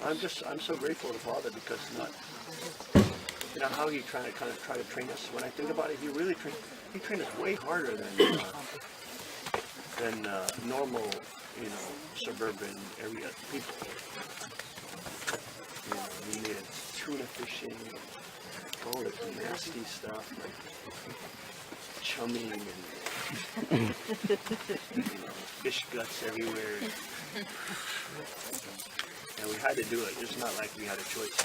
I'm so grateful to Father because not, you know, how he try to train us. When I think about it, he trained us way harder than normal, you know, suburban area people. You know, we did tuna fishing, all this nasty stuff, like chumming and you know, fish guts everywhere. And we had to do it. It's not like we had a choice.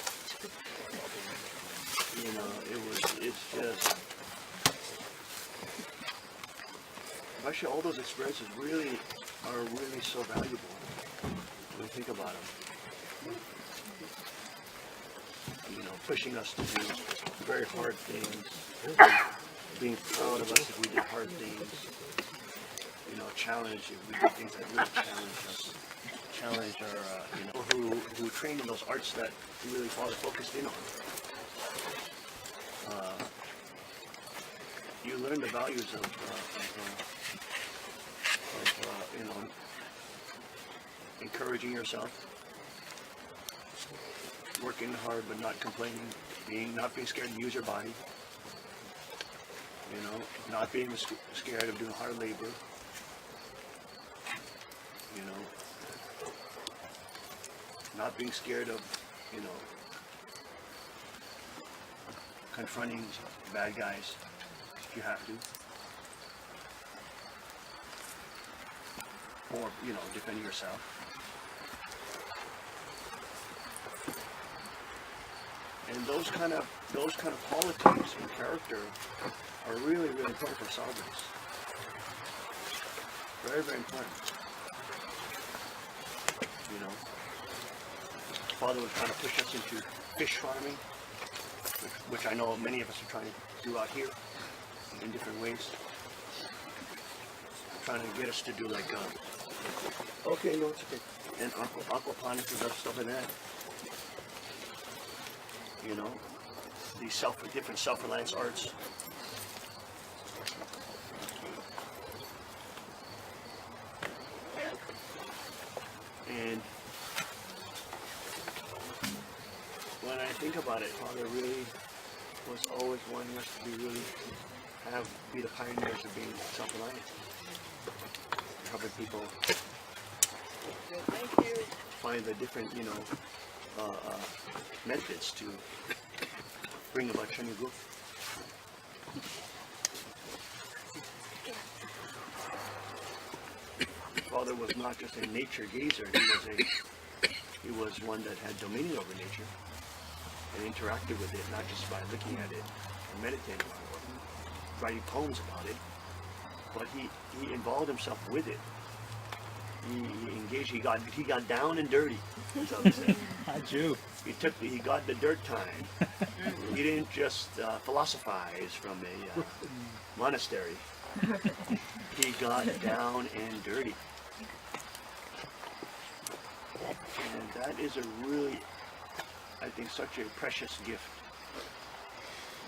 You know, it's just, actually all those experiences really are so valuable when you think about them. You know, pushing us to do very hard things, being proud of us if we did hard things, you know, challenge if we did things that really challenge our, you know, who trained in those arts that really Father focused in on. You learn the values of you know, encouraging yourself, working hard but not complaining, not being scared to use your body, you know, not being scared of doing hard labor, you know, not being scared of, you know, confronting bad guys if you have to, or, you know, defending yourself. And those kind of qualities and character are really, really important for sovereigns. Very, very important. You know, Father was trying to push us into fish farming, which I know many of us are trying to do out here in different ways. Trying to get us to do like, okay, no, it's okay. And aquaponics and stuff like that. You know, these different self-reliance arts. And when I think about it, Father really was always wanting us to be the pioneers of being self-reliant, helping people find the different, you know, methods to bring about Chanyu. Father was not just a nature gazer, he was one that had dominion over nature and interacted with it, not just by looking at it and meditating on it, writing poems about it, but he involved himself with it. He engaged, he got down and dirty, that's how he said. He got the dirt time. He didn't just philosophize from a monastery. He got down and dirty. And that is a really, I think, such a precious gift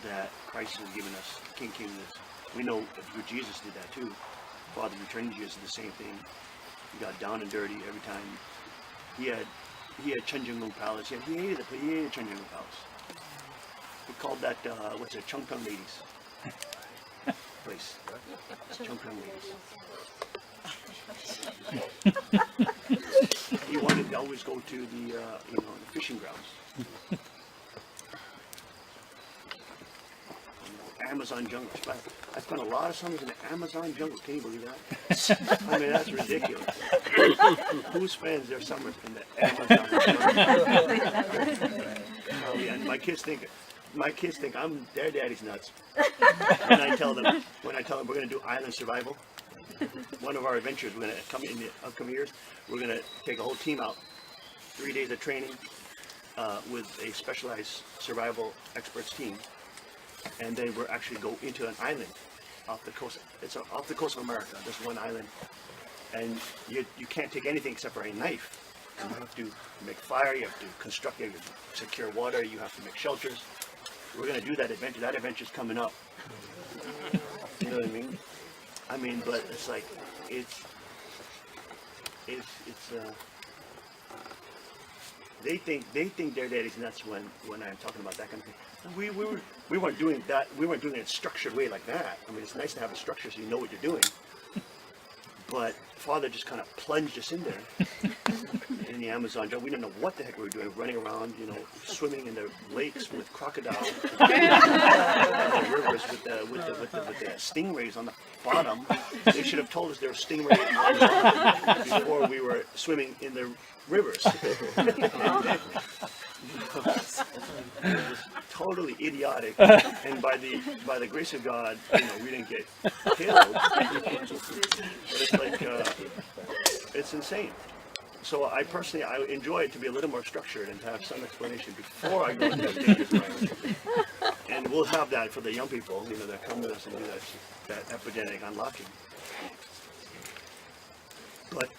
that Christ has given us, King us. We know that Jesus did that too. Father returning to Jesus did the same thing. He got down and dirty every time. He had Chenjungung Palace. He hated Chenjungung Palace. He called that what's it, Chungtung Ladies place. Chungtung Ladies. He wanted to always go to the you know, the fishing grounds. Amazon jungle. I spent a lot of summers in the Amazon jungle. Can you believe that? I mean, that's ridiculous. Who spends their summers in the Amazon jungle? Oh, yeah, and my kids think their daddy's nuts. When I tell them we're going to do island survival, one of our adventures, we're going to come in the upcoming years, we're going to take a whole team out, 3 days of training with a specialized survival experts team. And then we're actually go into an island off the coast. It's off the coast of America. There's one island, and you can't take anything except for a knife. And you have to make fire. You have to construct. You have to secure water. You have to make shelters. We're going to do that adventure. That adventure's coming up. You know what I mean? I mean, but it's like they think their daddy's nuts when I'm talking about that kind of thing. We weren't doing that. We weren't doing it in a structured way like that. I mean, it's nice to have a structure so you know what you're doing. But Father just kind of plunged us in there in the Amazon jungle. We didn't know what the heck we were doing, running around, you know, swimming in the lakes with crocodiles, the rivers with the stingrays on the bottom. They should have told us there were stingrays on the bottom before we were swimming in the rivers. It was totally idiotic, and by the grace of God, you know, we didn't get killed. But it's like it's insane. So I personally enjoy it to be a little more structured and to have some explanation before I go into the dangerous environment. And we'll have that for the young people, you know, that come with us and do that epidemic unlocking. But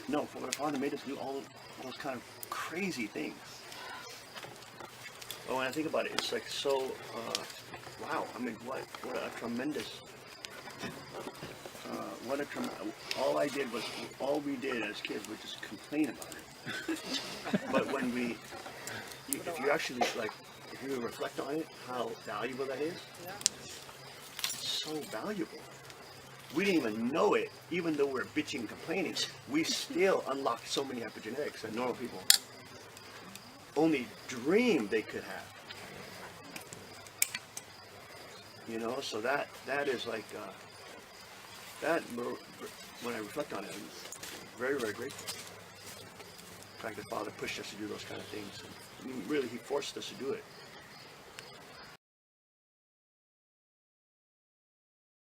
no, for my Father made us do all those kind of crazy things. But when I think about it, it's like so, wow, I mean, what a tremendous, all we did as kids was just complain about it. But when if you actually, like, if you reflect on it, how valuable that is, it's so valuable. We didn't even know it, even though we're bitching and complaining. We still unlocked so many epigenetics that normal people only dream they could have. You know, so that is like, that, when I reflect on it, I'm very, very grateful. In fact, the Father pushed us to do those kind of things. And really, He forced us to do it.